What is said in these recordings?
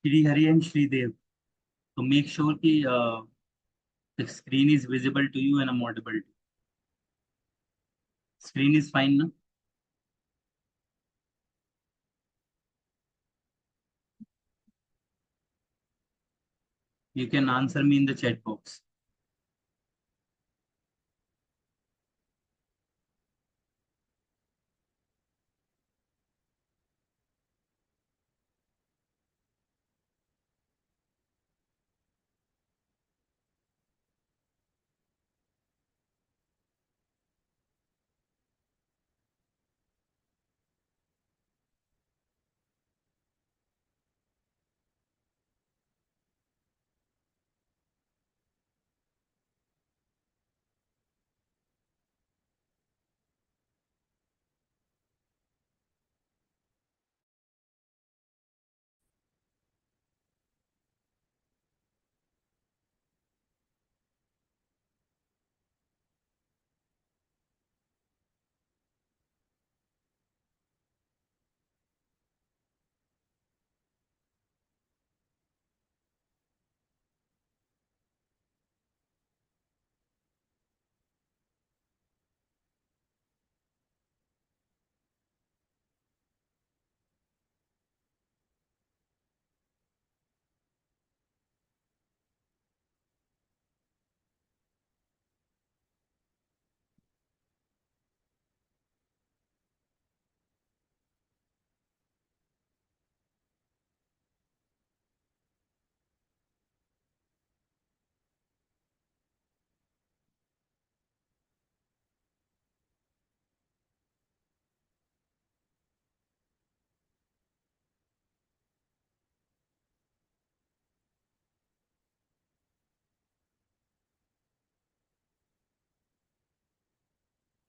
Shri Hari and Shri Dev. So make sure कि the screen is visible to you and I'm audible. Screen is fine now. You can answer me in the chat box.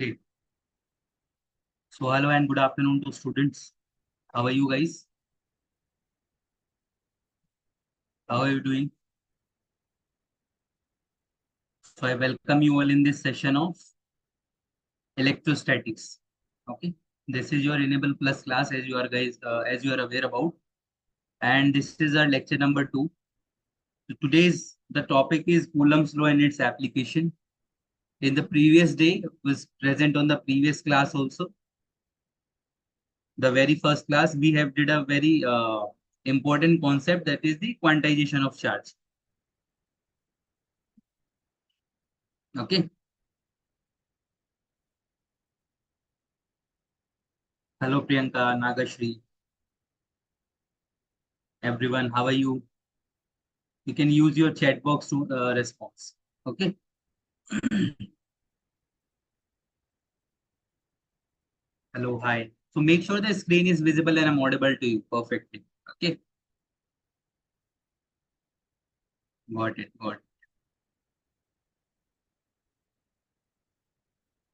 Okay. So hello and good afternoon to students. How are you guys? How are you doing? So I welcome you all in this session of electrostatics. Okay. This is your Enable Plus class as you are guys as you are aware about. And this is our lecture number 2. So today's the topic is Coulomb's law and its application. In the previous day was present on the previous class also. The very first class we have did a very important concept, that is the quantization of charge. Okay. Hello Priyanka, Nagashri, everyone. How are you? You can use your chat box to response. Okay. Hello, hi. So make sure the screen is visible and I'm audible to you perfectly. Okay. Got it. Got it.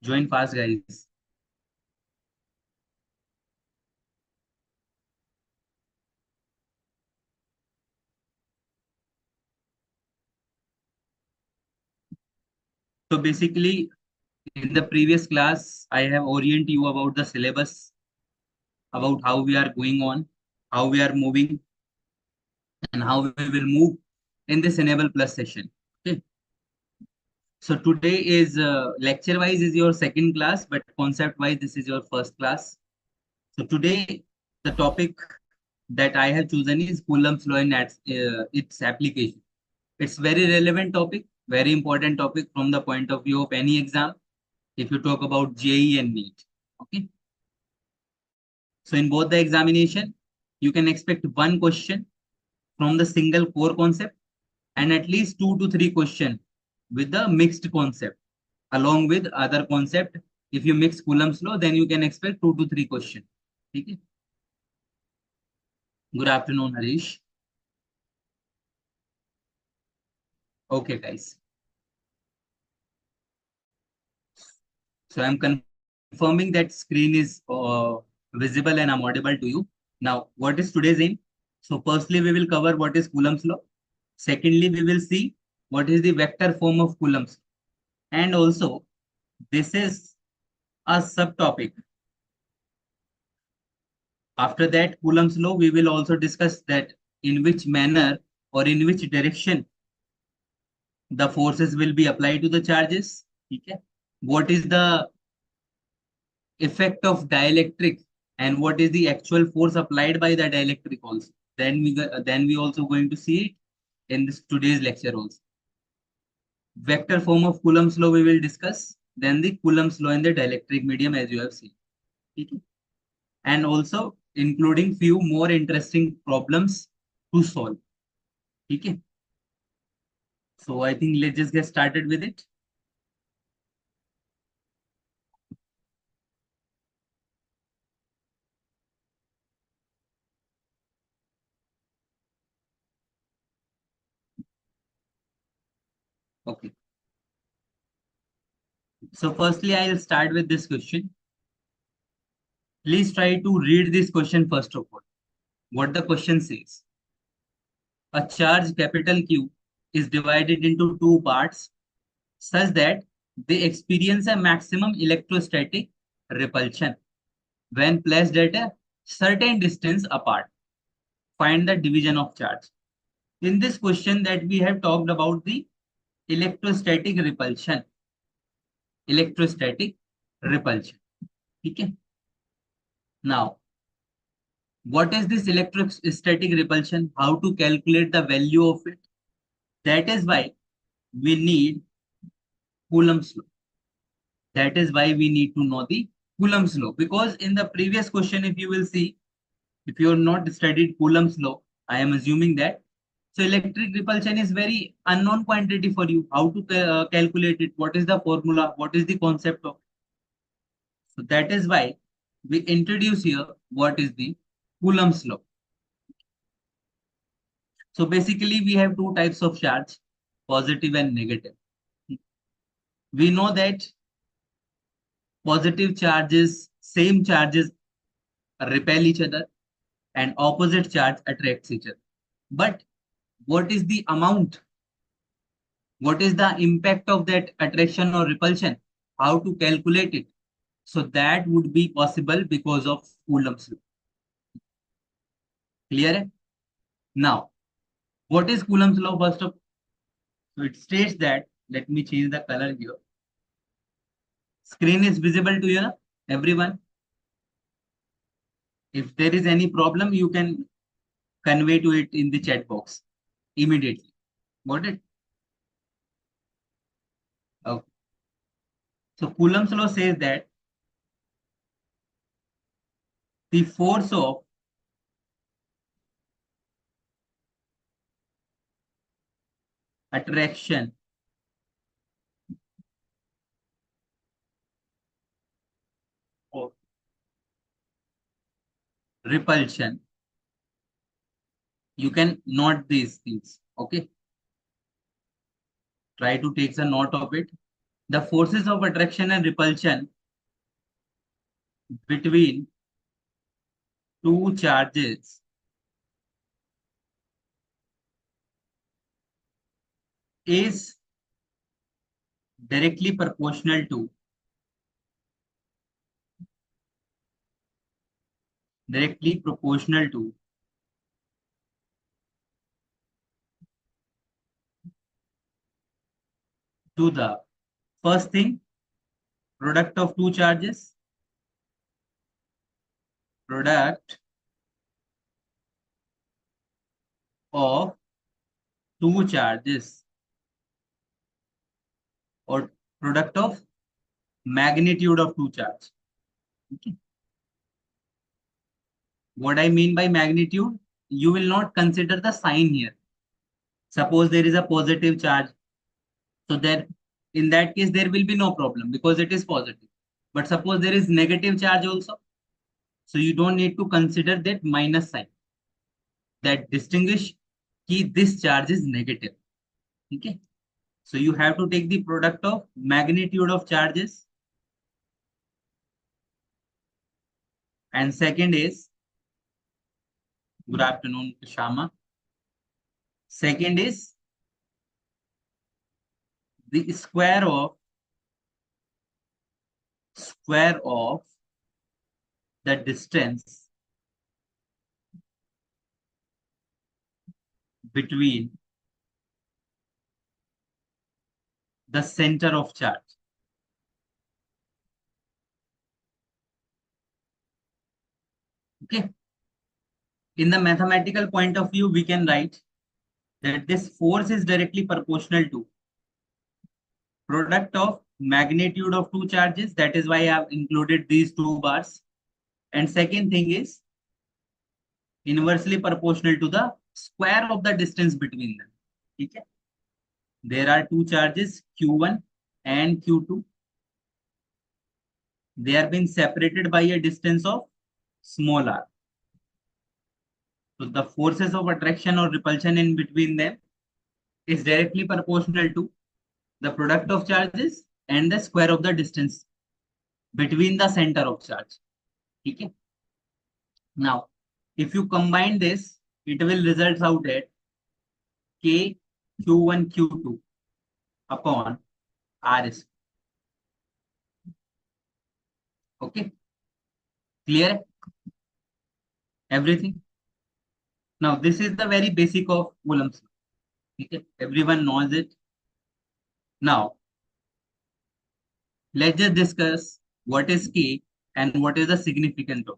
Join fast, guys. So basically, in the previous class, I have oriented you about the syllabus, about how we are going on, how we are moving, and how we will move in this Enable Plus session. Okay. So today is lecture wise is your second class, but concept wise this is your first class. So today the topic that I have chosen is Coulomb's law and its application. It's very relevant topic, very important topic from the point of view of any exam. If you talk about JEE and NEET, okay. So in both the examination, you can expect one question from the single core concept and at least 2 to 3 questions with the mixed concept along with other concept. If you mix Coulomb's law, then you can expect 2 to 3 questions. Okay. Good afternoon, Harish. Okay, guys. So I'm confirming that screen is visible and I'm audible to you. Now, what is today's aim? So firstly, we will cover what is Coulomb's law. Secondly, we will see what is the vector form of Coulomb's law. And also, this is a subtopic. After that, Coulomb's law, we will also discuss that in which manner or in which direction the forces will be applied to the charges. Okay. What is the effect of dielectric and what is the actual force applied by the dielectric also. Then we also going to see it in this today's lecture also. Vector form of Coulomb's law we will discuss. Then the Coulomb's law in the dielectric medium as you have seen. Okay. And also including few more interesting problems to solve. Okay. So I think let's just get started with it. Okay. So firstly, I'll start with this question. Please try to read this question first of all. What the question says. A charge capital Q is divided into two parts such that they experience a maximum electrostatic repulsion when placed at a certain distance apart. Find the division of charge. In this question that we have talked about the electrostatic repulsion. Electrostatic repulsion. Okay. Now, what is this electrostatic repulsion? How to calculate the value of it? That is why we need Coulomb's law. That is why we need to know the Coulomb's law. Because in the previous question, if you will see, if you have not studied Coulomb's law, I am assuming that. So electric repulsion is very unknown quantity for you. How to calculate it? What is the formula? What is the concept of? So that is why we introduce here what is the Coulomb's law. So basically we have two types of charge, positive and negative. We know that positive charges, same charges repel each other and opposite charge attracts each other. But what is the amount? What is the impact of that attraction or repulsion? How to calculate it? So that would be possible because of Coulomb's law. Clear? Now, what is Coulomb's law first of? So it states that, let me change the color here. Screen is visible to you, everyone. If there is any problem, you can convey to it in the chat box immediately. Got it? Okay. So Coulomb's law says that the force of attraction or repulsion, you can note these things. Okay. Try to take a note of it. The forces of attraction and repulsion between two charges is directly proportional to the first thing, product of two charges, product of two charges, or product of magnitude of two charges. Okay. What I mean by magnitude, you will not consider the sign here. Suppose there is a positive charge, so there, in that case, there will be no problem because it is positive. But suppose there is negative charge also, so you don't need to consider that minus sign. That distinguish key this charge is negative. Okay. So you have to take the product of magnitude of charges. And second is, good afternoon, Shama. Second is the square of the distance between the center of charge. Okay. In the mathematical point of view, we can write that this force is directly proportional to product of magnitude of two charges. That is why I have included these two bars. And second thing is inversely proportional to the square of the distance between them. Okay? There are two charges Q1 and Q2. They are being separated by a distance of small r. So the forces of attraction or repulsion in between them is directly proportional to the product of charges and the square of the distance between the center of charge. Okay? Now, if you combine this, it will result out at K Q1 Q2 upon R square. Okay? Clear? Everything? Now, this is the very basic of Coulomb's law. Okay? Everyone knows it. Now, let's just discuss what is K and what is the significance of.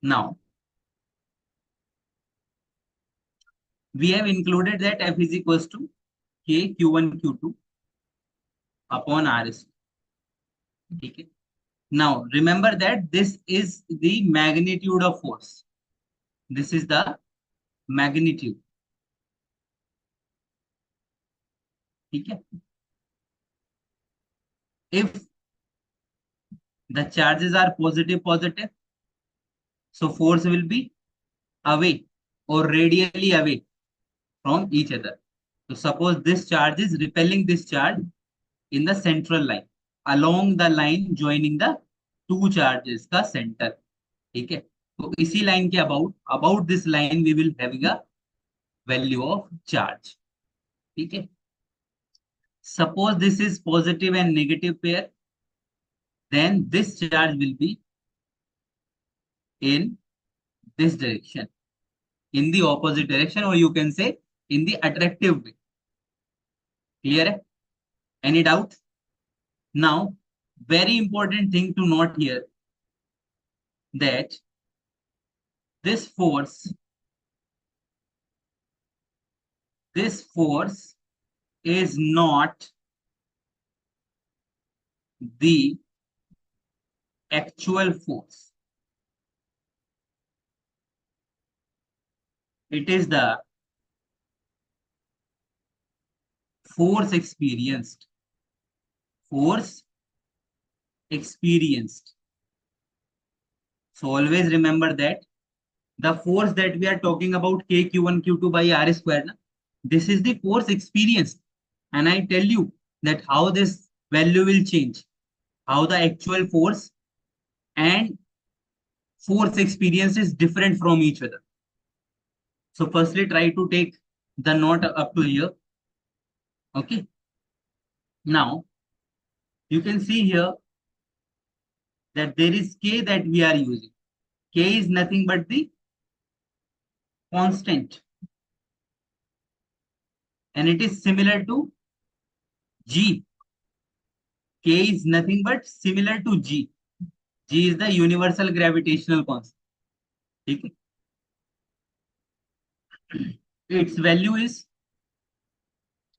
Now, we have included that F is equals to K Q1 Q2 upon R square. Okay? Now, remember that this is the magnitude of force. This is the magnitude. Okay? If the charges are positive, positive, so force will be away or radially away from each other. So suppose this charge is repelling this charge in the central line, along the line joining the two charges का center. ठीक है? तो इसी line के about this line we will having a value of charge. ठीक है? Suppose this is positive and negative pair, then this charge will be in this direction, in the opposite direction, or you can say in the attractive way. Clear? Any doubt? Now, very important thing to note here that this force is not the actual force. It is the force experienced. Force experienced. So always remember that the force that we are talking about K Q1 Q2 by R square, this is the force experienced. And I tell you that how this value will change, how the actual force and force experience is different from each other. So firstly, try to take the note up to here. Okay. Now, you can see here that there is K that we are using. K is nothing but the constant. And it is similar to G. K is nothing but similar to G. G is the universal gravitational constant. Okay. Its value is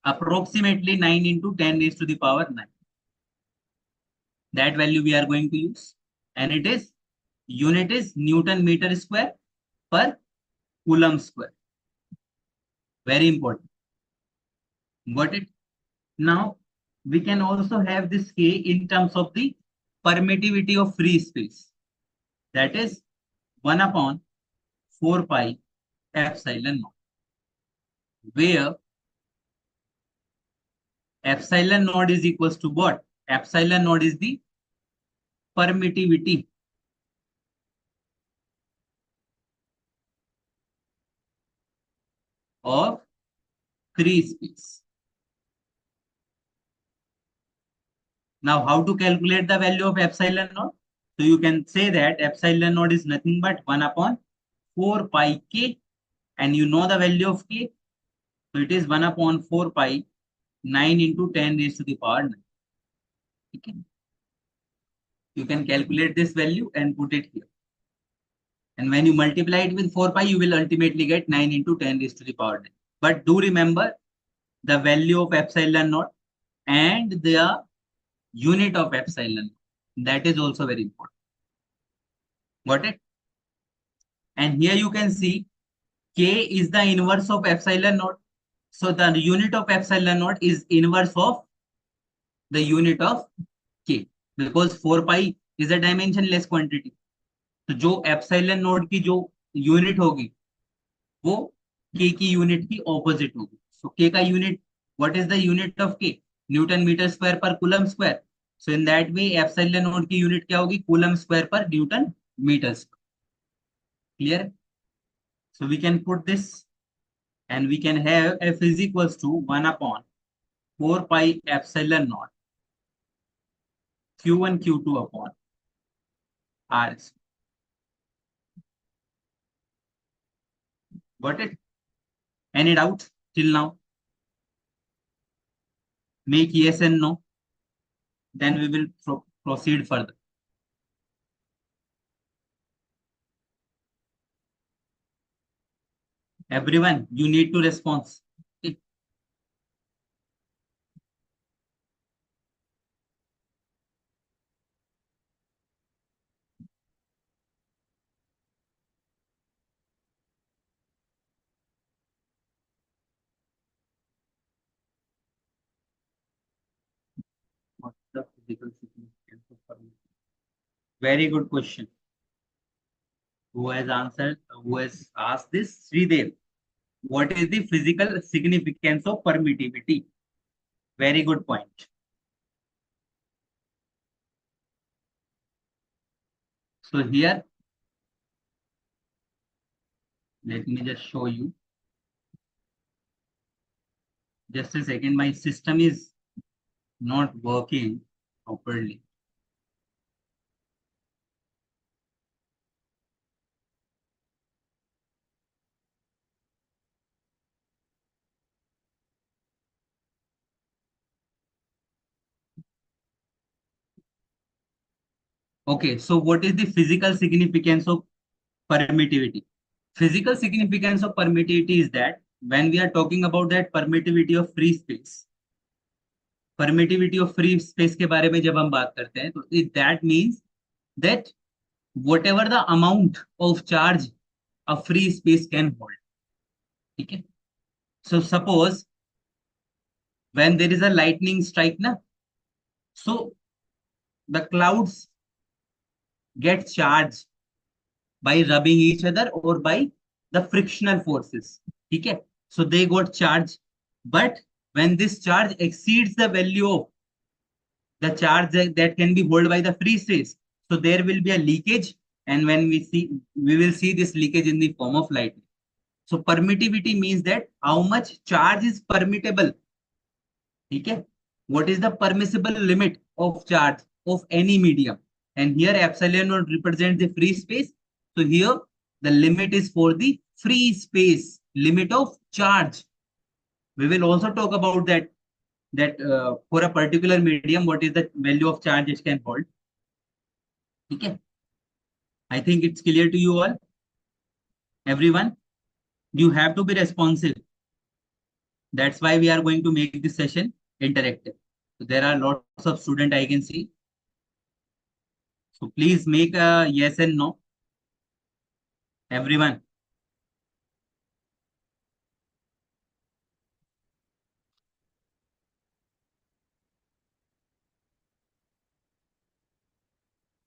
approximately 9 into 10 raised to the power 9. That value we are going to use. And it is, unit is Newton meter square per Coulomb square. Very important. Got it? Now, we can also have this K in terms of the permittivity of free space. That is 1 upon 4 pi epsilon naught. Where epsilon naught is equals to what? Epsilon naught is the permittivity of free space. Now, how to calculate the value of epsilon naught? So you can say that epsilon naught is nothing but 1 upon 4 pi k and you know the value of k. So it is 1 upon 4 pi 9 into 10 raised to the power 9. Okay. You can calculate this value and put it here. And when you multiply it with 4 pi, you will ultimately get 9 into 10 raised to the power 9. But do remember the value of epsilon naught and the unit of epsilon. That is also very important. Got it? And here you can see k is the inverse of epsilon naught. So the unit of epsilon naught is inverse of the unit of k, because 4 pi is a dimensionless quantity. तो जो epsilon naught की जो unit होगी वो k की unit की opposite होगी. So k का unit, what is the unit of k? Newton metre square पर coulomb square. So in that way epsilon naught की यूनिट क्या होगी? कूलम स्क्वायर पर newton metre square. Clear? So we can put this and we can have f is equals to 1 upon 4 pi epsilon naught q1 q2 upon r. Got it? Any doubt till now? Make yes and no, then we will proceed further. Everyone, you need to respond. Okay. What's the physical significance of permittivity? Very good question. Who has answered? Who has asked this? Sridev. What is the physical significance of permittivity? Very good point. So here, let me just show you. Just a second, my system is not working properly. Okay, so what is the physical significance of permittivity? Physical significance of permittivity is that when we are talking about that permittivity of free space, permittivity of free space के बारे में जब हम बात करते हैं तो that means that whatever the amount of charge a free space can hold. ठीक है? So suppose when there is a lightning strike ना, so the clouds get charged by rubbing each other or by the frictional forces. Okay, so they got charged, but when this charge exceeds the value of the charge that can be held by the free space, so there will be a leakage, and when we will see this leakage in the form of lightning. So permittivity means that how much charge is permittable. Okay, what is the permissible limit of charge of any medium? And here epsilon naught represents the free space. So here the limit is for the free space, limit of charge. We will also talk about that for a particular medium, what is the value of charge it can hold. Okay, I think it's clear to you all. Everyone, you have to be responsive. That's why we are going to make this session interactive. So there are lots of students I can see. So please make a yes and no. Everyone.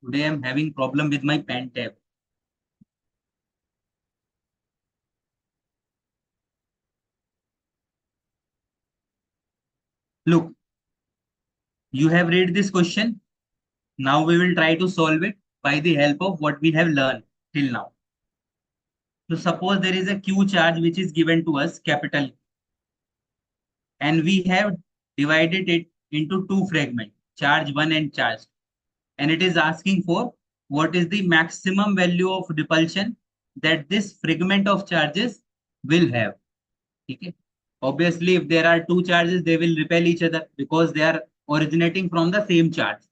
Today I'm having problem with my pen tab. Look, you have read this question. Now we will try to solve it by the help of what we have learned till now. So suppose there is a Q charge which is given to us, capital, and we have divided it into two fragments, charge 1 and charge 2. And it is asking for what is the maximum value of repulsion that this fragment of charges will have. Okay. Obviously, if there are two charges, they will repel each other because they are originating from the same charge.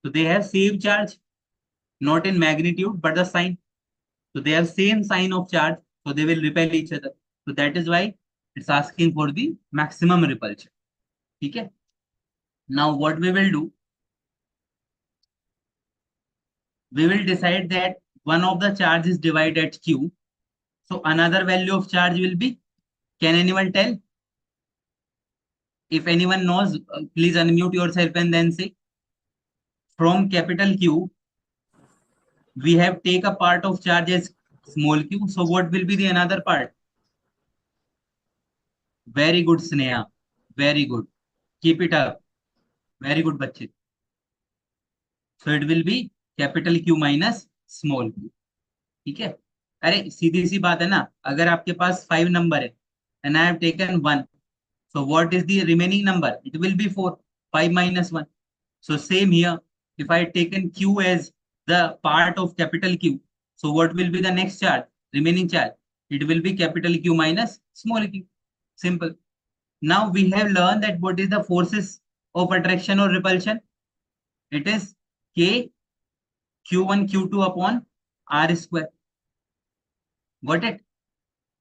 So they have same charge, not in magnitude, but the sign. So they have same sign of charge, so they will repel each other. So that is why it's asking for the maximum repulsion. Okay. Now what we will do, we will decide that one of the charge is divided at Q. So another value of charge will be, can anyone tell? If anyone knows, please unmute yourself and then say, from capital Q, we have take a part of charge as small q. So what will be the another part? Very good, Sneha. Very good. Keep it up. Very good, बच्चे. So it will be capital Q minus small q. ठीक है. अरे सीधी सी बात है ना. अगर आपके पास 5 number है and I have taken 1, so what is the remaining number? It will be 4. 5 minus 1. So same here. If I taken q as the part of capital Q, so what will be the next charge? Remaining charge. It will be capital Q minus small q. Simple. Now we have learned that what is the forces of attraction or repulsion? It is K Q1 Q2 upon R square. Got it?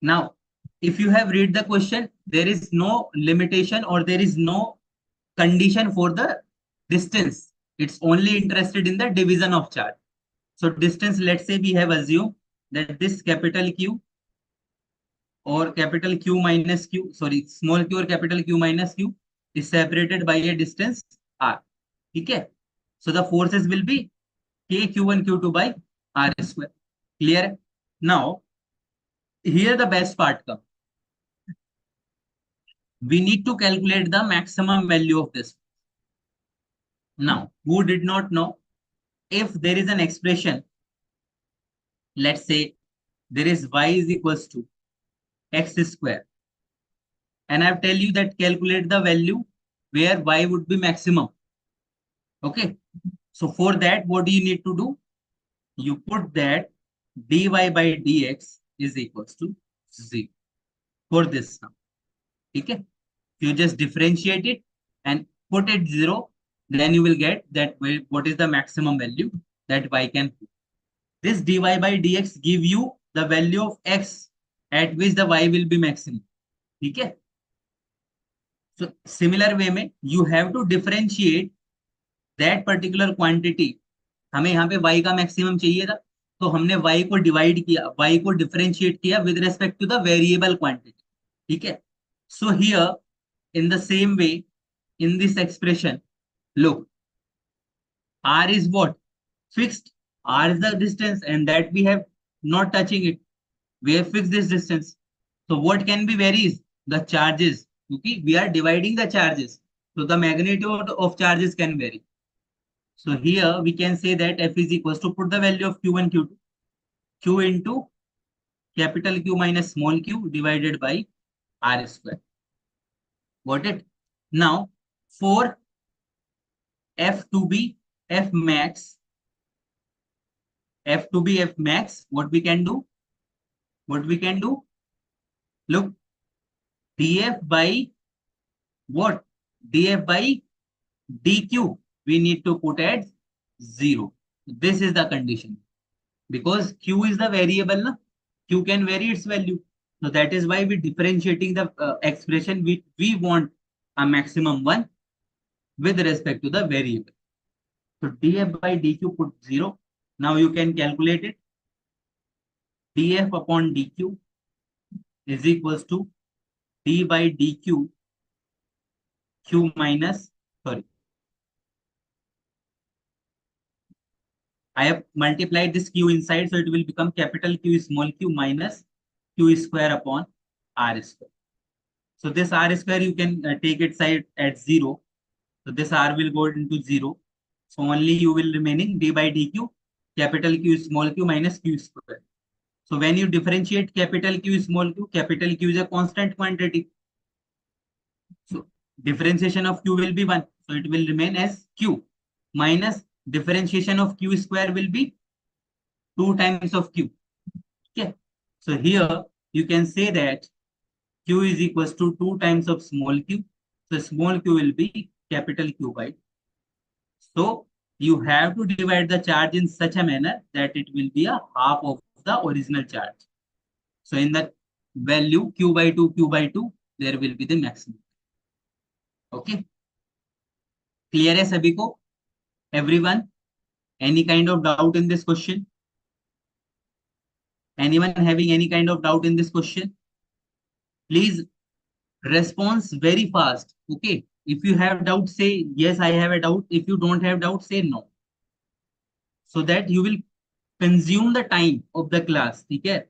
Now, if you have read the question, there is no limitation or there is no condition for the distance. It's only interested in the division of charge. So distance, let's say we have assumed that this capital Q or capital Q minus Q, sorry, small q or capital Q minus Q is separated by a distance R. Okay. So the forces will be K Q1 Q2 by R square. Clear? Now, here the best part comes. We need to calculate the maximum value of this. Now, who did not know? If there is an expression, let's say there is y is equals to x square, and I've tell you that calculate the value where y would be maximum. Okay. So for that, what do you need to do? You put that dy by dx is equals to 0 for this sum. Okay. You just differentiate it and put it 0, then you will get that what is the maximum value that y can put. This dy by dx give you the value of x at which the y will be maximum. Okay. So similar way में you have to differentiate that particular quantity. हमें यहाँ पे y का maximum चाहिए था, तो हमने y को डिवाइड किया, y को डिफरेंशिएट किया with respect to the variable quantity. ठीक है. So here in the same way, in this expression, look, r is what? Fixed. R is the distance and that we have not touching it. We have fixed this distance. So what can be varies? The charges. Okay, we are dividing the charges. So the magnitude of charges can vary. So here we can say that F is equals to put the value of Q1, Q2. Q into capital Q minus small q divided by R square. Got it? Now, for F to be F max, F to be F max, what we can do? What we can do? Look, df by what? Df by dq, we need to put at 0. This is the condition. Because q is the variable, na? Q can vary its value. So that is why we differentiating the expression. We want a maximum one with respect to the variable. So df by dq put 0. Now you can calculate it. df upon dq is equals to d by dq q minus, sorry, I have multiplied this q inside, so it will become capital Q small q minus q square upon r square. So this r square you can take it side at 0. So this r will go into 0. So only you will remaining d by dq capital Q small q minus q square. So when you differentiate capital Q small q, capital Q is a constant quantity. So differentiation of q will be 1. So it will remain as q minus differentiation of q square will be 2 times of q. Okay. So here you can say that Q is equals to 2 times of small q. So small q will be capital Q by. So you have to divide the charge in such a manner that it will be a half of the original charge. So in the value Q by 2, there will be the maximum. Okay. Clear है सभी को? Everyone? Any kind of doubt in this question? Anyone having any kind of doubt in this question? Please response very fast. Okay. If you have doubt, say yes, I have a doubt. If you don't have doubt, say no. So that you will consume the time of the class. Okay.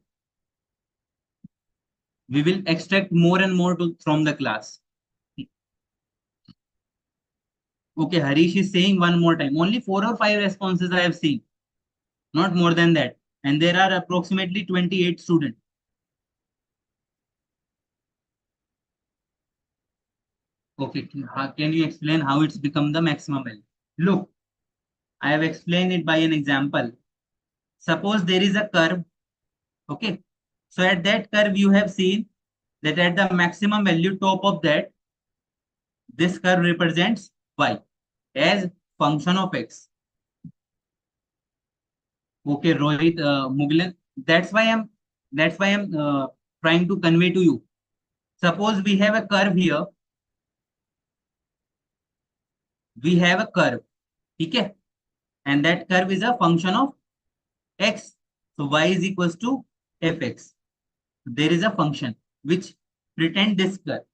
We will extract more and more from the class. Okay. Harish is saying one more time. Only 4 or 5 responses I have seen. Not more than that. And there are approximately 28 students. Okay. Can you explain how it's become the maximum value? Look, I have explained it by an example. Suppose there is a curve. Okay. So at that curve, you have seen that at the maximum value top of that, this curve represents y as function of x. Okay, Rohit, Mughlan. That's why I'm trying to convey to you. Suppose we have a curve here. We have a curve. Okay. And that curve is a function of x. So y is equals to fx. There is a function which pretend this curve.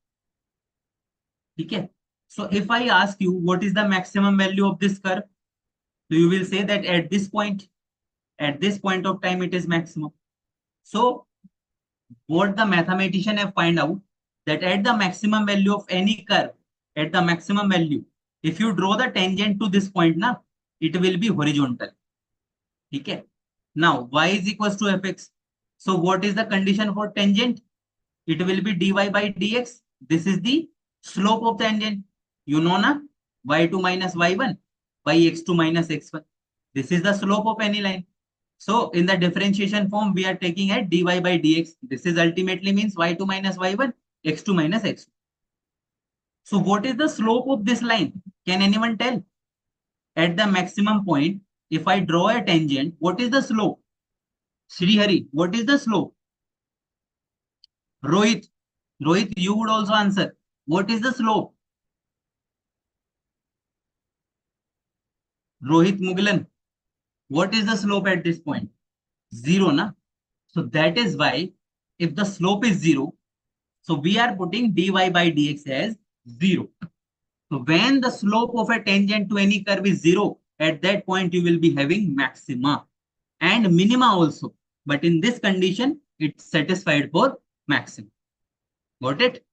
Okay. So if I ask you what is the maximum value of this curve, so you will say that at this point of time, it is maximum. So what the mathematician have find out that at the maximum value of any curve, at the maximum value, if you draw the tangent to this point, now it will be horizontal. Okay. Now y is equals to fx. So what is the condition for tangent? It will be dy by dx. This is the slope of tangent. You know na, y2 minus y1 by x2 minus x1. This is the slope of any line. So in the differentiation form, we are taking at dy by dx. This is ultimately means y2 minus y1, x2 minus x2. So what is the slope of this line? Can anyone tell? At the maximum point, if I draw a tangent, what is the slope? Sri Hari, what is the slope? Rohit, Rohit, you would also answer. What is the slope? Rohit Mughlan, what is the slope at this point? Zero, na? So that is why if the slope is zero, so we are putting dy by dx as zero. So when the slope of a tangent to any curve is zero, at that point you will be having maxima and minima also. But in this condition, it's satisfied for maximum. Got it?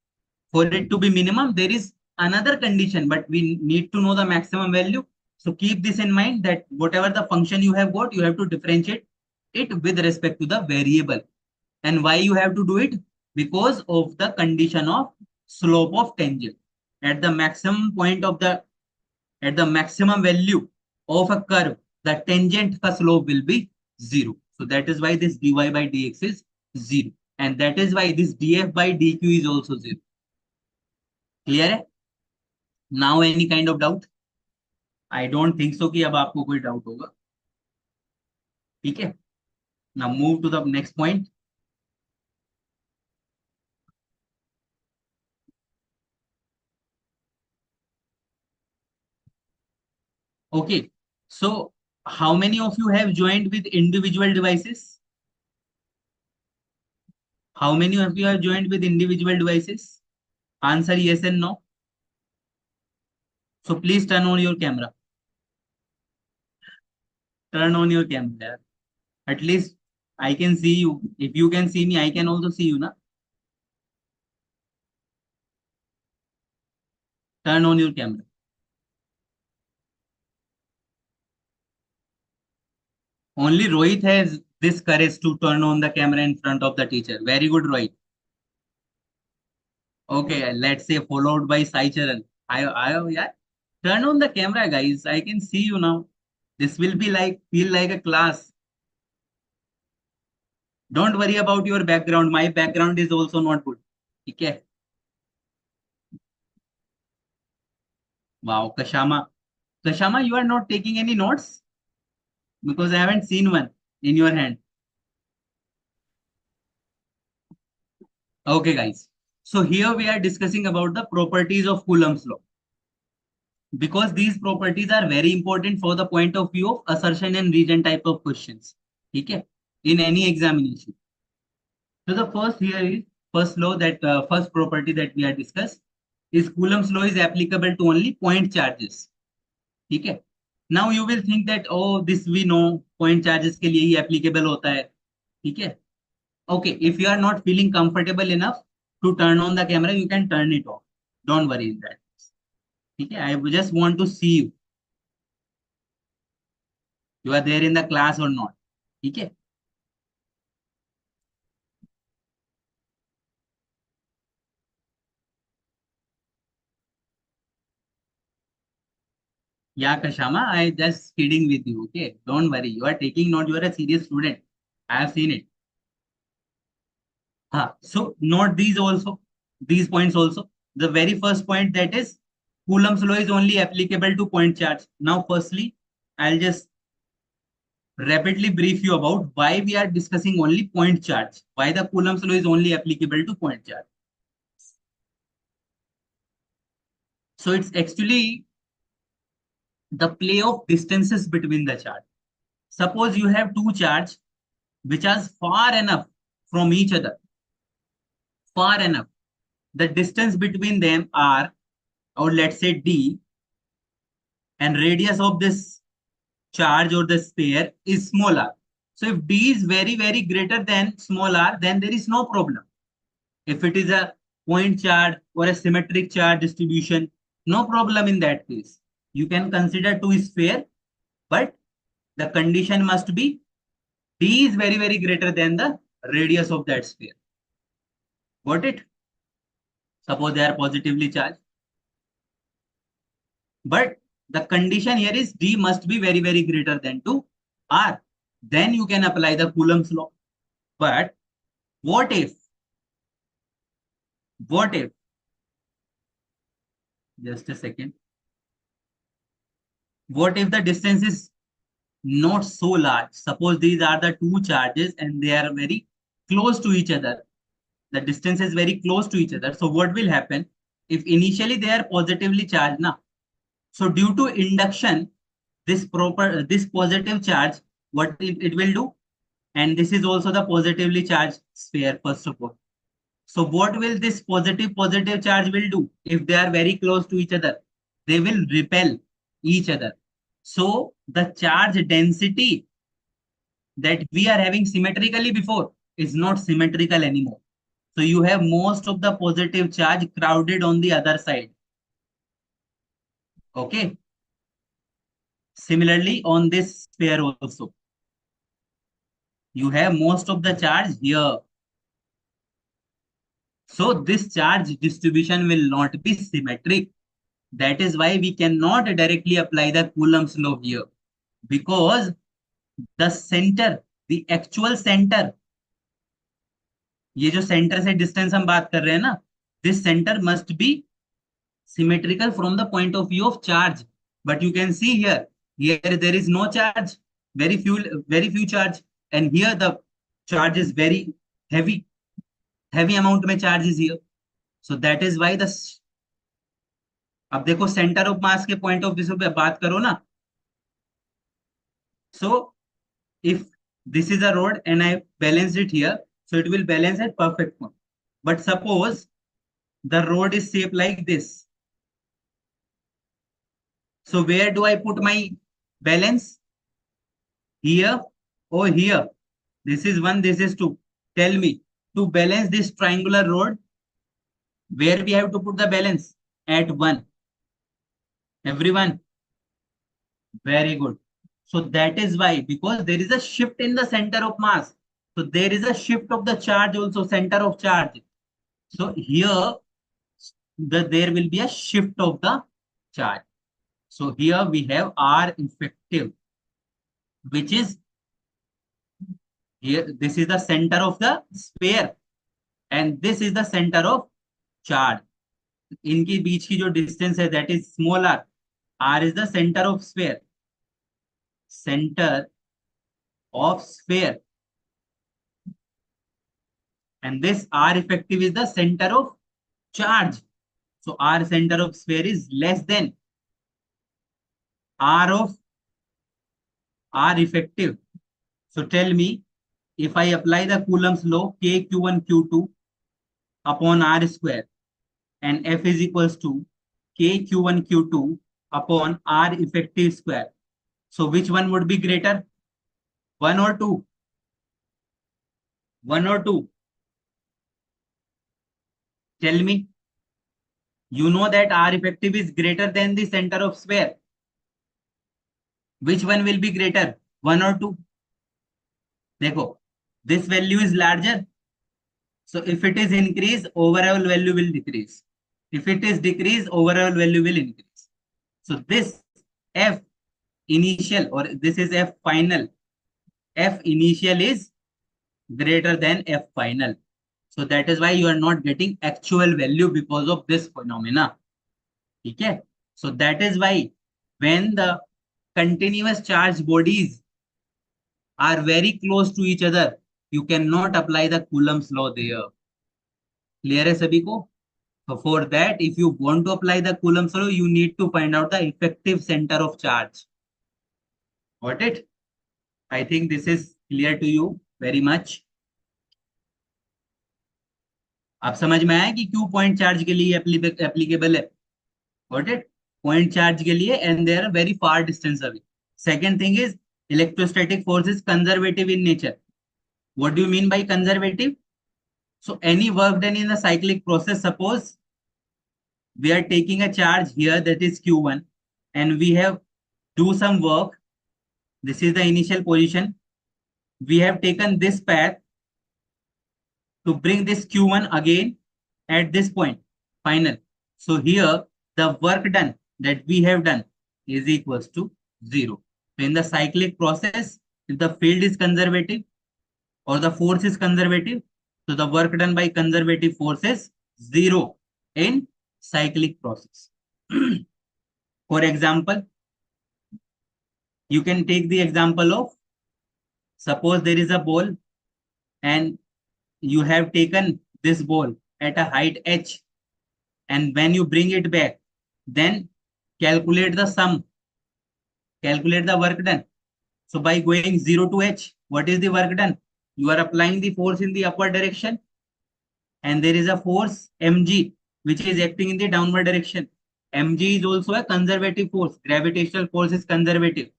For it to be minimum, there is another condition, but we need to know the maximum value. So keep this in mind that whatever the function you have got, you have to differentiate it with respect to the variable. And why you have to do it? Because of the condition of slope of tangent. At the maximum point of at the maximum value of a curve, the tangent ka slope will be zero. So that is why this dy by dx is zero. And that is why this df by dq is also zero. Clear है? Now any kind of doubt? I don't think so कि अब आपको कोई doubt होगा. ठीक है? Now move to the next point. Okay. So how many of you have joined with individual devices? How many of you have joined with individual devices? Answer yes and no. So please turn on your camera. Turn on your camera. At least I can see you. If you can see me, I can also see you, na? Turn on your camera. Only Rohit has this courage to turn on the camera in front of the teacher. Very good, Rohit. Okay, let's say followed by Sai Charan. Yeah. Turn on the camera, guys. I can see you now. This will be like feel like a class. Don't worry about your background. My background is also not good. ठीक है. Wow, Kashama. Kashama, you are not taking any notes because I haven't seen one in your hand. Okay, guys. So here we are discussing about the properties of Coulomb's law because these properties are very important for the point of view of assertion and reason type of questions. Okay, in any examination. So the first here is first law that first property that we are discussed is Coulomb's law is applicable to only point charges. ठीक है. Now you will think that oh this we know point charges के लिए ही applicable होता है. ठीक है. Okay, if you are not feeling comfortable enough to turn on the camera, you can turn it off. Don't worry in that. ठीक है. I just want to see you. You are there in the class or not. ठीक है. Yeah, Kashama, I just kidding with you. Okay, don't worry. You are taking note. You are a serious student. I have seen it. So note these also, these points also. The very first point that is Coulomb's law is only applicable to point charge. Now, firstly, I'll just rapidly brief you about why we are discussing only point charge. Why the Coulomb's law is only applicable to point charge. So it's actually the play of distances between the charge. Suppose you have two charge which are far enough from each other, far enough. The distance between them are, or let's say d, and radius of this charge or the sphere is small r. So if d is very, very greater than small r, then there is no problem. If it is a point charge or a symmetric charge distribution, no problem in that case. You can consider two sphere, but the condition must be d is very, very greater than the radius of that sphere. Got it? Suppose they are positively charged. But the condition here is d must be very, very greater than to r. Then you can apply the Coulomb's law. But what if, what if, just a second, what if the distance is not so large? Suppose these are the two charges and they are very close to each other. The distance is very close to each other. So what will happen if initially they are positively charged now? So due to induction, this positive charge, what it will do? And this is also the positively charged sphere, first of all. So what will this positive charge will do if they are very close to each other? They will repel each other. So the charge density that we are having symmetrically before is not symmetrical anymore. So you have most of the positive charge crowded on the other side. Okay. Similarly, on this sphere also, you have most of the charge here. So this charge distribution will not be symmetric. That is why we cannot directly apply the Coulomb's law here, because the center, the actual center, ये जो center से distance हम बात कर रहे हैं ना, this center must be symmetrical from the point of view of charge. But you can see here, there is no charge, very few charge, and here the charge is very heavy, heavy amount में charge is here. So that is why the, अब देखो centre of mass के point of view पे बात करो ना. So if this is a rod and I balance it here, so it will balance at perfect point. But suppose the rod is shaped like this. So where do I put my balance? Here or here? This is one, this is two. Tell me, to balance this triangular rod, where we have to put the balance? At one. Everyone? Very good. So that is why, because there is a shift in the center of mass. So there is a shift of the charge also, center of charge. So here, there will be a shift of the charge. So here we have R effective, which is Here, this is the center of the sphere and this is the center of charge. इनके बीच की जो distance है that is small r. R is the center of sphere. Center of sphere. And this R effective is the center of charge. So R center of sphere is less than R of R effective. So tell me, if I apply the Coulomb's law, K Q1 Q2 upon R square and F is equals to K Q1 Q2 upon R effective square. So which one would be greater? 1 or 2? 1 or 2? Tell me. You know that R effective is greater than the center of sphere. Which one will be greater? 1 or 2? देखो, this value is larger. So if it is increase, overall value will decrease. If it is decrease, overall value will increase. So this F initial or this is F final. F initial is greater than F final. So that is why you are not getting actual value because of this phenomena. Okay. So that is why when the continuous charge bodies are very close to each other, you cannot apply the Coulomb's law there. Clear है सभी को? So for that, if you want to apply the Coulomb's law, you need to find out the effective center of charge. Got it? I think this is clear to you very much. आप समझ में आया कि क्यों point charge के लिए applicable है? Got it? Point charge के लिए and they are very far distance away. Second thing is electrostatic force is conservative in nature. What do you mean by conservative? So any work done in a cyclic process, suppose we are taking a charge here that is Q1 and we have do some work. This is the initial position. We have taken this path to bring this Q1 again at this point, final. So here the work done that we have done is equals to 0. So in the cyclic process, if the field is conservative or the force is conservative, so the work done by conservative force is 0 in cyclic process. For example, you can take the example of, suppose there is a ball and you have taken this ball at a height h, and when you bring it back, then calculate the sum, calculate the work done. So by going 0 to h, what is the work done? You are applying the force in the upward direction and there is a force mg which is acting in the downward direction. Mg is also a conservative force. Gravitational force is conservative.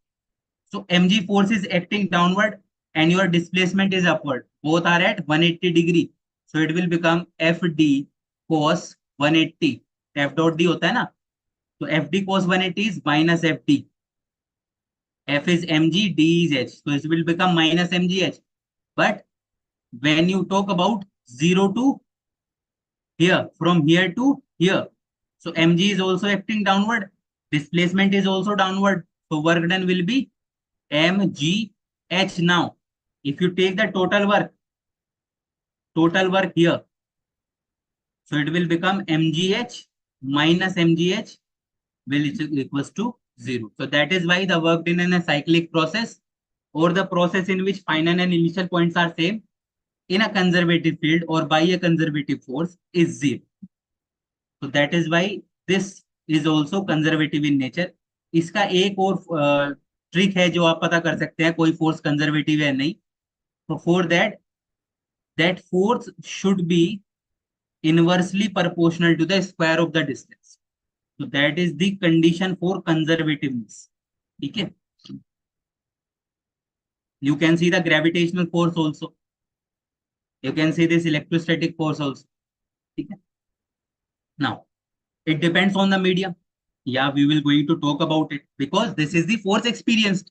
So mg force is acting downward and your displacement is upward. Both are at 180 degree. So it will become fd cos 180. F dot d होता है ना? So fd cos 180 is minus fd. F is mg, d is h. So it will become minus mgh. But when you talk about 0 to here, from here to here, so mg is also acting downward. Displacement is also downward. So work done will be mgh. Now, if you take the total work here, so it will become mgh minus mgh will equals to 0. So that is why the work done in a cyclic process or the process in which final and initial points are same in a conservative field or by a conservative force is 0. So that is why this is also conservative in nature. इसका एक और trick है जो आप पता कर सकते हैं कोई फोर्स कंजर्वेटिव है नहीं. So for that force should be inversely proportional to the square of the distance. So that is the condition for conservativeness. Okay. You can see the gravitational force also. You can see this electrostatic force also. Okay. Now, it depends on the medium. Yeah, we will going to talk about it because this is the force experienced.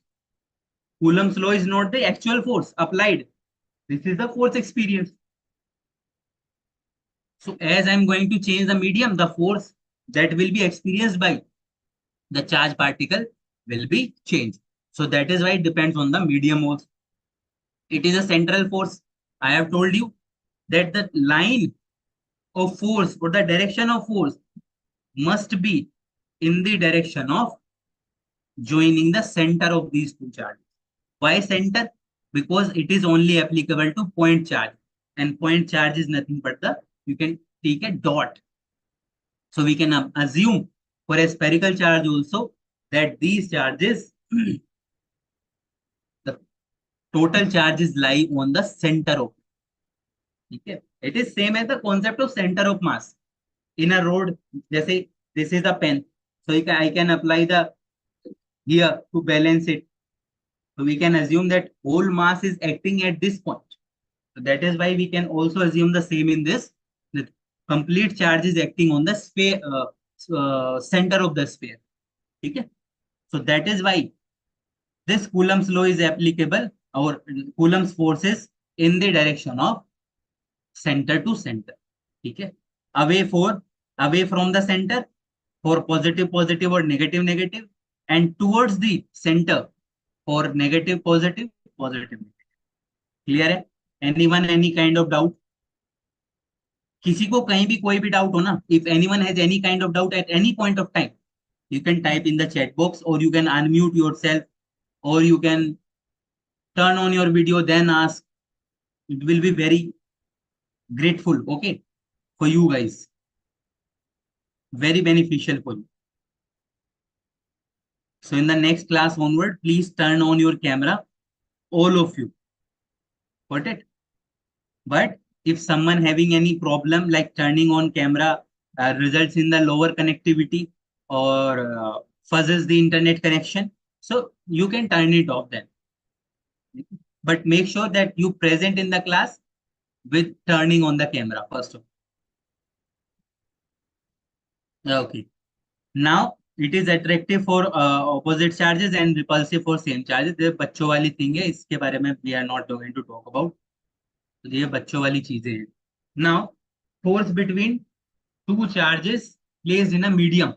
Coulomb's law is not the actual force applied. This is the force experienced. So as I'm going to change the medium, the force that will be experienced by the charge particle will be changed. So that is why it depends on the medium also. It is a central force. I have told you that the line of force or the direction of force must be in the direction of joining the center of these two charges. Why center? Because it is only applicable to point charge, and point charge is nothing but the, you can take a dot. So we can assume for a spherical charge also that these charges, the total charges lie on the center of. Okay. It is same as the concept of center of mass in a road. Jैसे this is a pen, so I can apply the here to balance it. So we can assume that whole mass is acting at this point. So that is why we can also assume the same in this. The complete charge is acting on the sphere, center of the sphere. Okay. So that is why this Coulomb's law is applicable, or Coulomb's forces in the direction of center to center. Okay. Away for away from the center for positive positive or negative negative, and towards the center for negative positive positive. Clear है? Anyone any kind of doubt? किसी को कहीं भी कोई भी doubt हो ना, if anyone has any kind of doubt at any point of time, you can type in the chat box, or you can unmute yourself, or you can turn on your video then ask. It will be very grateful, okay, for you guys, very beneficial for you. So in the next class onward, please turn on your camera, all of you. Got it? But if someone having any problem like turning on camera results in the lower connectivity, or fuzzes the internet connection, so you can turn it off then. But make sure that you present in the class with turning on the camera first of all. Okay. Now it is attractive for opposite charges and repulsive for same charges. ये बच्चों वाली thing है, इसके बारे में we are not going to talk about. तो ये बच्चों वाली चीजें हैं. Now force between two charges placed in a medium.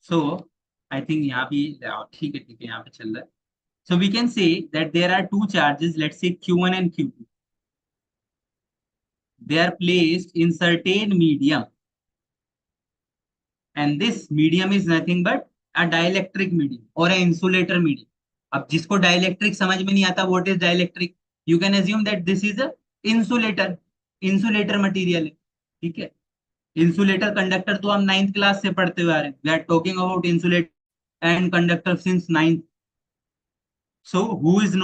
So I think यहाँ भी ठीक है यहाँ पे चल रहा है. So we can say that there are two charges, let's say Q1 and Q2. They are placed in certain medium, and this medium is nothing but a dielectric medium or an insulator medium. अब जिसको dielectric समझ में नहीं आता, what is dielectric? You can assume that this is a insulator material है. ठीक है. Insulator conductor तो हम 9th क्लास से पढ़ते हुए आ रहे हैं. We are talking about insulator and conductor since 9th. So who is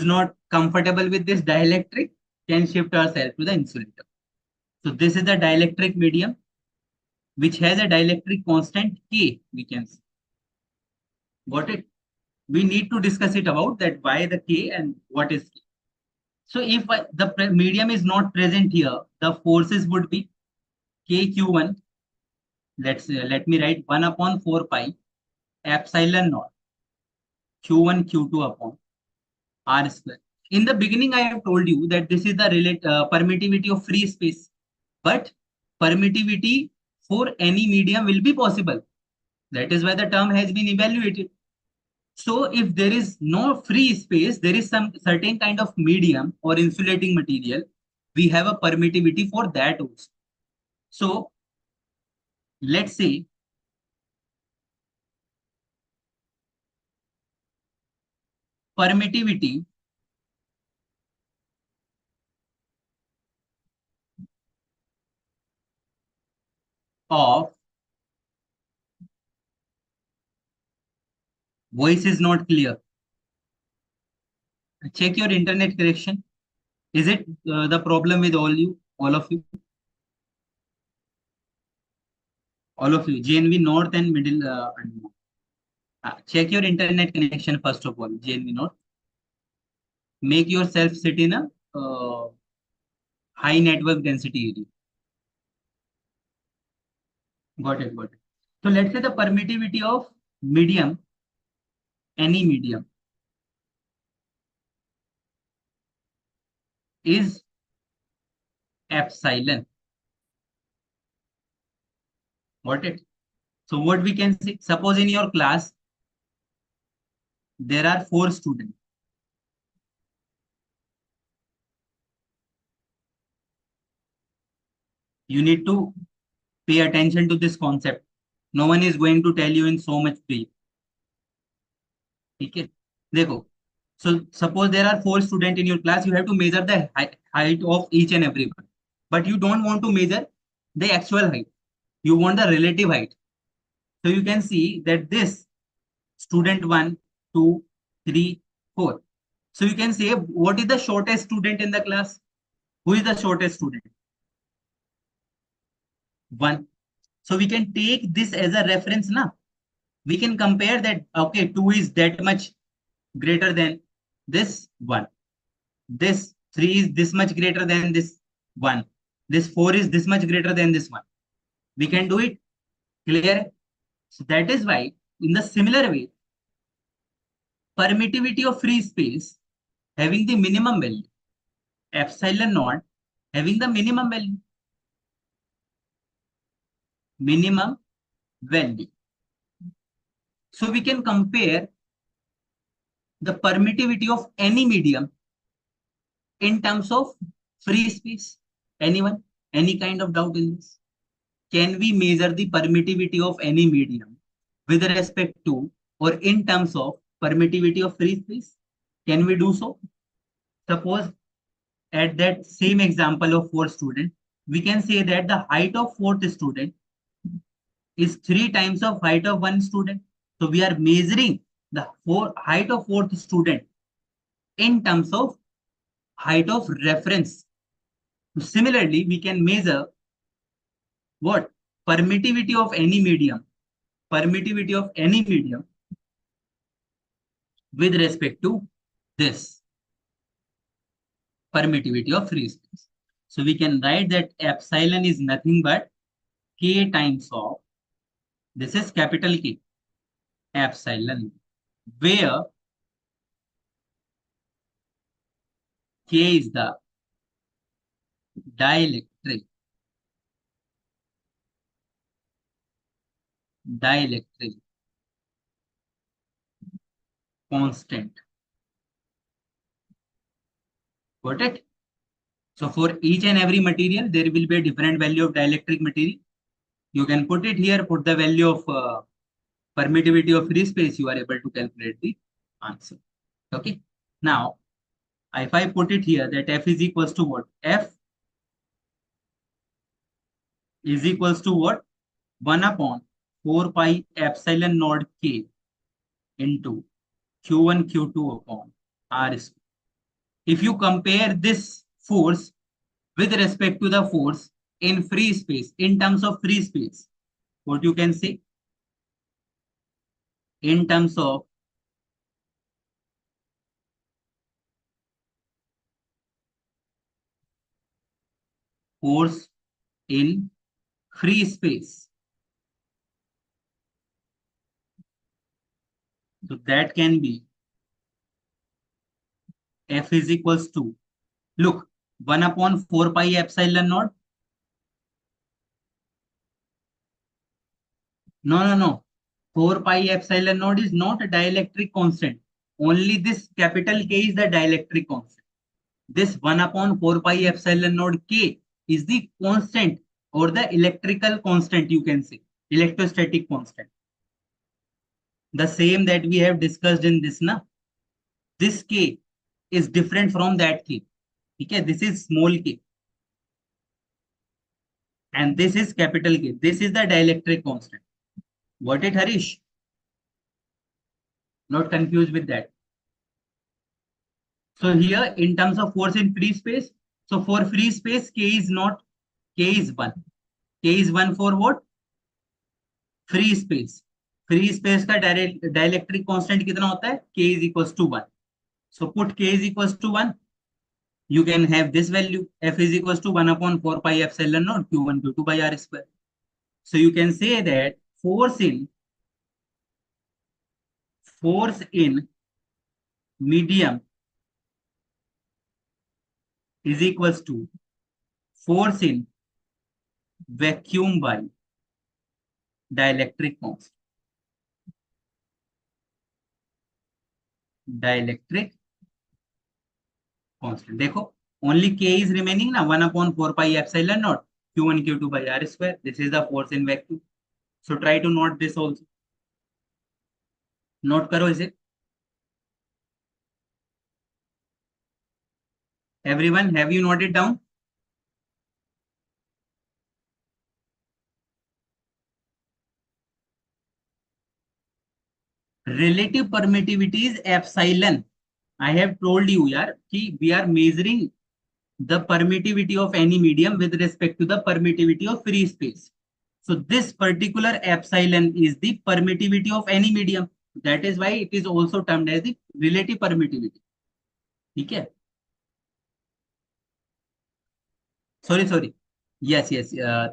not comfortable with this dielectric can shift ourselves to the insulator. So this is the dielectric medium which has a dielectric constant K, we can see. Got it? We need to discuss it about that why the K and what is K. So if the medium is not present here, the forces would be KQ1. Let me write 1 upon 4 pi epsilon naught Q1 Q2 upon R square. In the beginning, I have told you that this is the permittivity of free space, but permittivity for any medium will be possible. That is why the term has been evaluated. So if there is no free space, there is some certain kind of medium or insulating material, we have a permittivity for that also. So let's say permittivity of, voice is not clear. Check your internet connection. Is it the problem with all of you? All of you, JNV North and Middle. Check your internet connection first of all, JNV North. Make yourself sit in a high network density area. Got it, got it. So let's say the permittivity of medium, any medium, is epsilon. Got it? So what we can say, suppose in your class, there are four students. You need to pay attention to this concept. No one is going to tell you in so much brief. ठीक है, देखो. So suppose there are four students in your class. You have to measure the height of each and every one, but you don't want to measure the actual height. You want the relative height. So you can see that this student one, two, three, four. So you can say what is the shortest student in the class? Who is the shortest student? One. So we can take this as a reference now. We can compare that. Okay, two is that much greater than this one. This three is this much greater than this one. This four is this much greater than this one. We can do it. Clear? So that is why, in the similar way, permittivity of free space having the minimum value, epsilon naught having the minimum value. So we can compare the permittivity of any medium in terms of free space. Anyone? Any kind of doubt in this? Can we measure the permittivity of any medium with respect to or in terms of permittivity of free space? Can we do so? Suppose at that same example of four students, we can say that the height of fourth student is three times of height of one student. So we are measuring the height of fourth student in terms of height of reference. Similarly, we can measure what? Permittivity of any medium. Permittivity of any medium with respect to this permittivity of free space. So we can write that epsilon is nothing but k times of, this is capital K, epsilon, where k is the dielectric constant. Got it? So for each and every material, there will be a different value of dielectric material. You can put it here, put the value of permittivity of free space, you are able to calculate the answer. Okay. Now, if I put it here that F is equals to what? F is equals to what? 1 upon 4 pi epsilon naught K into Q1 Q2 upon R square. If you compare this force with respect to the force in free space, in terms of free space, what you can say? In terms of force in free space. So that can be F is equals to, look, 1 upon 4 pi epsilon naught. No. 4 pi epsilon naught is not a dielectric constant. Only this capital K is the dielectric constant. This 1 upon 4 pi epsilon naught K is the constant or the electrical constant, you can say, electrostatic constant. The same that we have discussed in this, na? This K is different from that K. Okay, this is small k and this is capital K. This is the dielectric constant. Got it, Harish? Not confused with that. So here, in terms of force in free space, so for free space, K is not, K is 1. K is 1 for what? Free space. Free space का dielectric constant कितना होता है? K is equals to 1. So put K is equals to 1. You can have this value. F is equals to 1 upon 4 pi epsilon naught Q1 Q2 by R square. So you can say that force in medium is equals to force in vacuum by dielectric constant. Dielectric constant. देखो only K is remaining ना, 1/4 pi epsilon naught Q1 Q2 by r square, this is the force in vacuum. So try to note this also, note करो इसे। Everyone have you note it down? Relative permittivity is epsilon. I have told you यार कि we are measuring the permittivity of any medium with respect to the permittivity of free space. So this particular epsilon is the permittivity of any medium. That is why it is also termed as the relative permittivity. ठीक है? Sorry. Yes.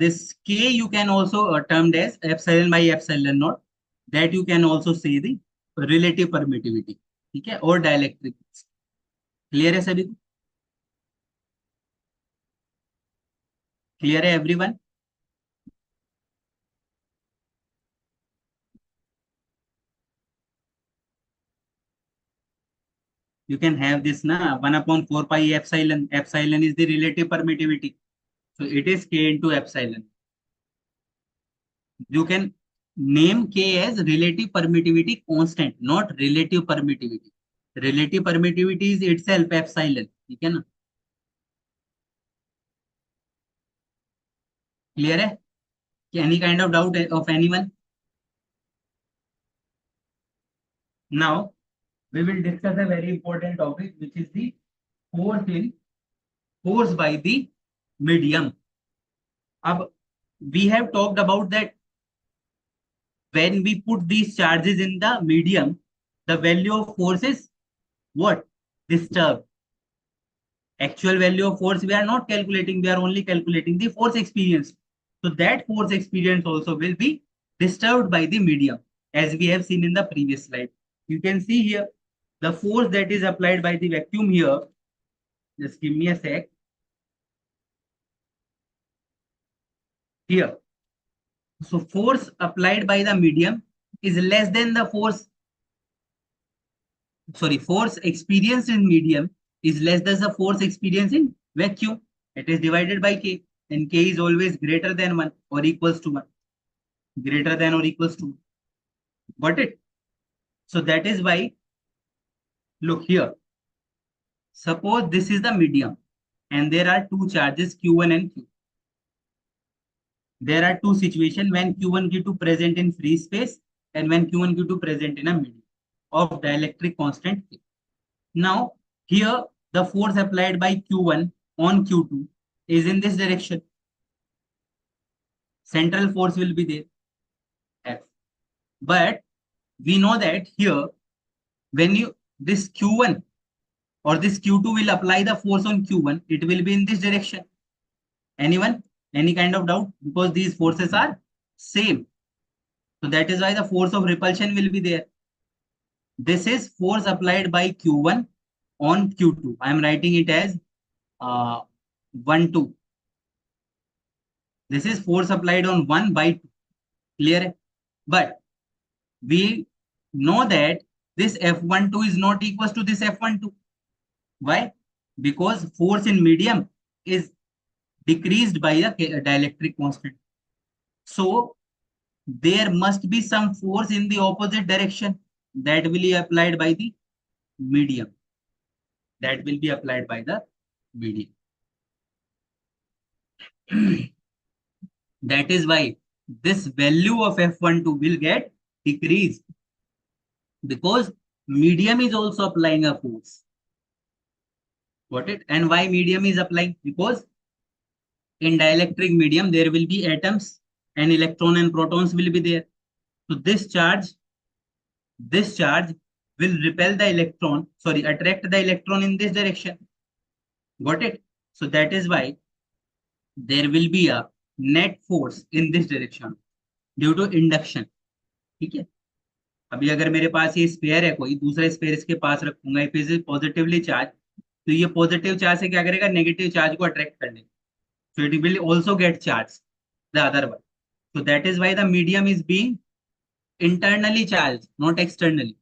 This K you can also termed as epsilon by epsilon naught. That you can also say the relative permittivity. ठीक है? और dielectric. Clear है सभी को? Clear है everyone? You can have this na 1/4 pi epsilon. Epsilon is the relative permittivity. So it is K into epsilon. You can name K as relative permittivity constant, not relative permittivity. Relative permittivity is itself epsilon. ठीक है ना? Clear है? Any kind of doubt of anyone? Now we will discuss a very important topic, which is the force by the medium. अब we have talked about that when we put these charges in the medium, the value of force is what? Disturbed. Actual value of force we are not calculating, we are only calculating the force experience. So that force experience also will be disturbed by the medium, as we have seen in the previous slide. You can see here the force that is applied by the vacuum here. Just give me a sec. Here. So force applied by the medium is less than the force experienced in medium is less than the force experienced in vacuum. It is divided by K, and K is always greater than 1 or equals to 1. Greater than or equals to 1. Got it? So that is why, look here. Suppose this is the medium and there are two charges Q1 and Q. There are two situations when Q1, Q2 present in free space and when Q1, Q2 present in a medium of dielectric constant K. Now, here the force applied by Q1 on Q2 is in this direction. Central force will be there, F. But we know that here, when you this Q1 or this Q2 will apply the force on Q1, it will be in this direction. Anyone? Any kind of doubt? Because these forces are same. So that is why the force of repulsion will be there. This is force applied by Q1 on Q2. I am writing it as 1, 2. This is force applied on 1 by 2. Clear? But we know that this F12 is not equals to this F12. Why? Because force in medium is decreased by the dielectric constant. So there must be some force in the opposite direction that will be applied by the medium. That will be applied by the medium. That is why this value of F12 will get decreased because medium is also applying a force. Got it? And why medium is applying? Because in dielectric medium there will be atoms and electron and protons will be there. So this charge will repel the electron, sorry, attract the electron in this direction. Got it? So that is why there will be a net force in this direction due to induction. ठीक है? अभी अगर मेरे पास ये spare है, कोई दूसरा spare इसके पास रखूंगा, इफ इज पॉजिटिवली चार्ज, तो ये पॉजिटिव चार्ज से क्या करेगा? नेगेटिव चार्ज को अट्रैक्ट कर लेगा. So it will also get charged the other one. So that is why the medium is being internally charged, not externally.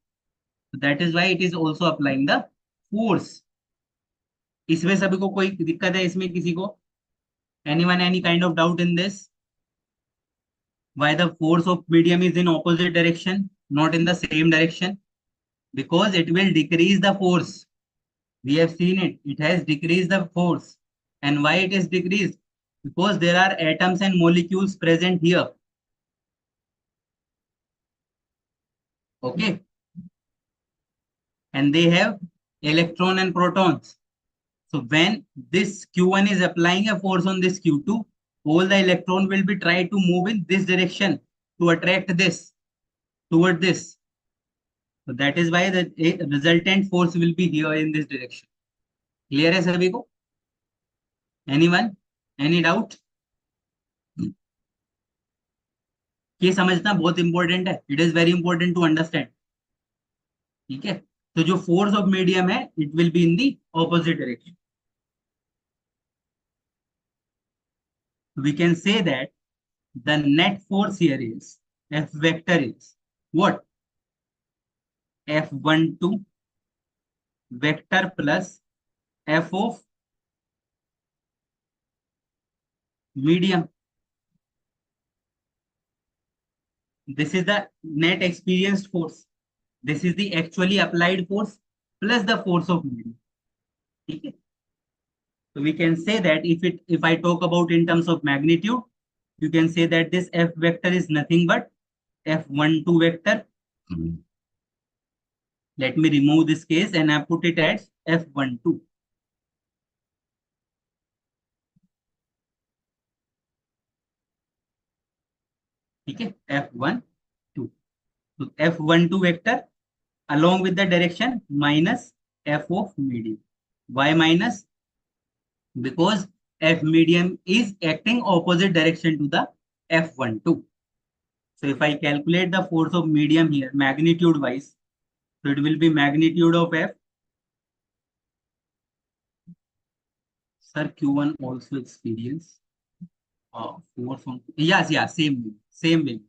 That is why it is also applying the force. इसमें सभी को कोई दिक्कत है इसमें किसी को? Anyone any kind of doubt in this? Why the force of medium is in opposite direction, not in the same direction? Because it will decrease the force. We have seen it. It has decreased the force. And why it is decreased? Because there are atoms and molecules present here. Okay. And they have electron and protons. So when this Q1 is applying a force on this Q2, all the electron will be tried to move in this direction to attract this toward this. So that is why the resultant force will be here in this direction. Clear है सभी को? Anyone? Any doubt? ये समझना बहुत important है. It is very important to understand. ठीक है. तो जो फोर्स ऑफ मीडियम है it will be in the opposite direction. We can say that the net force here is F vector is what? F12 vector plus F of medium. This is the net experienced force. This is the actually applied force plus the force of medium. ठीक है. So we can say that if I talk about in terms of magnitude, you can say that this F vector is nothing but F12 vector. Let me remove this case and I put it as F12. ठीक है. F12. So F12 vector along with the direction minus F of medium. Why minus? Because F medium is acting opposite direction to the F12. So if I calculate the force of medium here magnitude wise, so it will be magnitude of F. Sir, Q1 also experience force on. Yes, yeah, same way.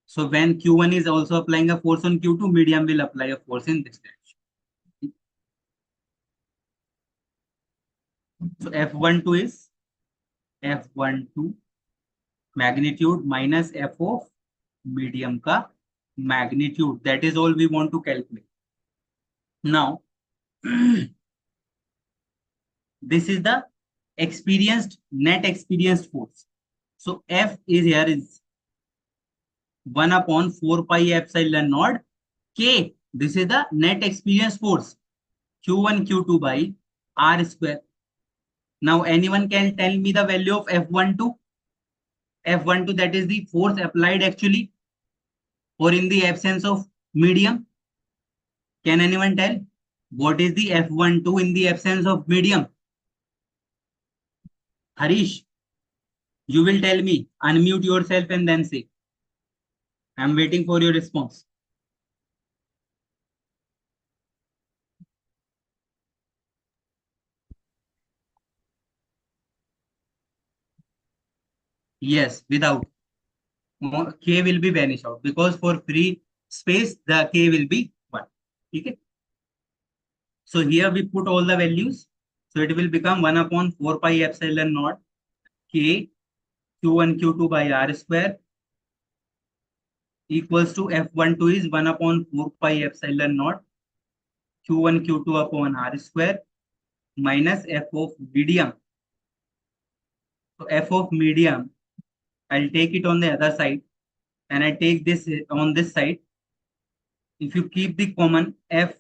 So when Q1 is also applying a force on Q2, medium will apply a force in this direction. So F12 is F12 magnitude minus F of medium ka magnitude. That is all we want to calculate. Now, this is the net experienced force. So F is here is 1 upon 4 pi epsilon naught K. This is the net experienced force. Q1 Q2 by R square. Now anyone can tell me the value of F12? F12 that is the force applied actually or in the absence of medium. Can anyone tell? What is the F12 in the absence of medium? Harish, you will tell me. Unmute yourself and then say. I am waiting for your response. Yes, without. K will be vanish out because for free space the K will be 1. Okay. So here we put all the values. So it will become 1 upon 4 pi epsilon naught K Q1 Q2 by R square equals to F12 is 1 upon 4 pi epsilon naught Q1 Q2 upon R square minus F of medium. So F of medium, I'll take it on the other side and I take this on this side. If you keep the common F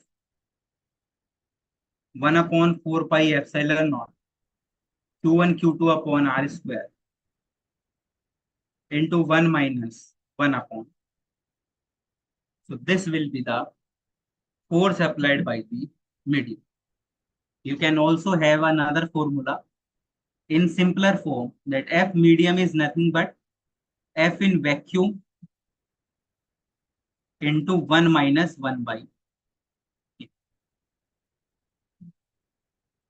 1 upon 4 pi epsilon naught Q1 Q2 upon R square into 1 minus 1 upon. So this will be the force applied by the medium. You can also have another formula in simpler form that F medium is nothing but F in vacuum into 1 minus 1 by.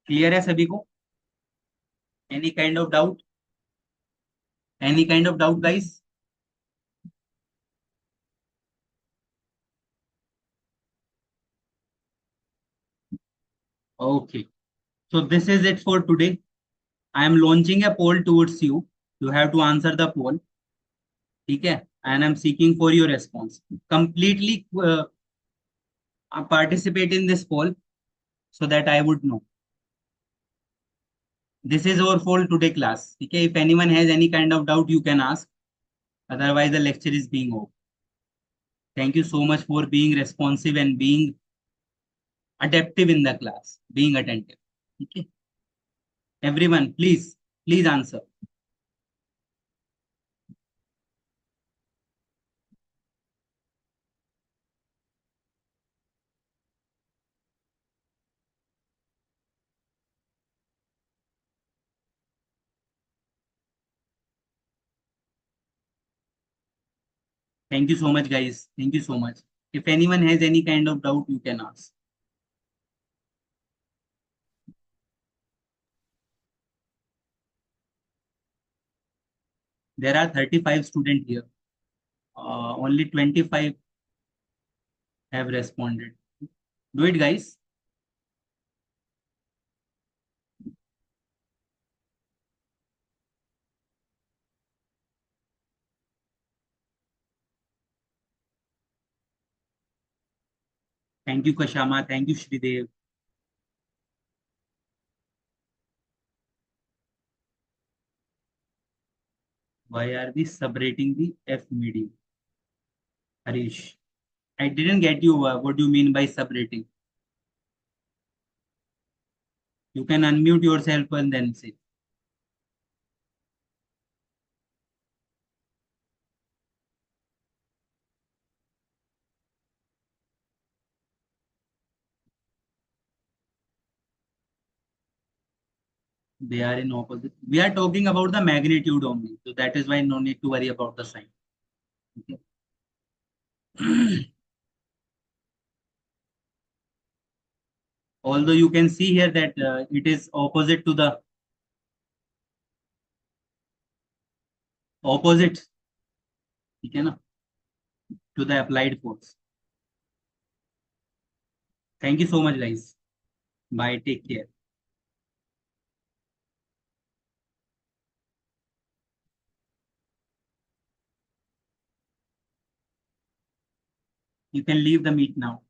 Clear है सभी को? Any kind of doubt? Any kind of doubt, guys? Okay. So this is it for today. I am launching a poll towards you. You have to answer the poll. Okay. And I'm seeking for your response. Completely participate in this poll so that I would know. This is our poll today class. Okay. If anyone has any kind of doubt, you can ask. Otherwise, the lecture is being over. Thank you so much for being responsive and being adaptive in the class, being attentive. Okay. Everyone, please answer. Thank you so much, guys. Thank you so much. If anyone has any kind of doubt, you can ask. There are 35 students here. Only 25 have responded. Do it, guys. Thank you, Kashama. Thank you, Shridev. Why are we separating the F medium? Harish, I didn't get you. What do you mean by separating? You can unmute yourself and then say. They are in opposite. We are talking about the magnitude only. So that is why no need to worry about the sign. Okay. Although you can see here that it is opposite to the opposite, okay, na, to the applied force. Thank you so much, guys. Bye. Take care. You can leave the meet now.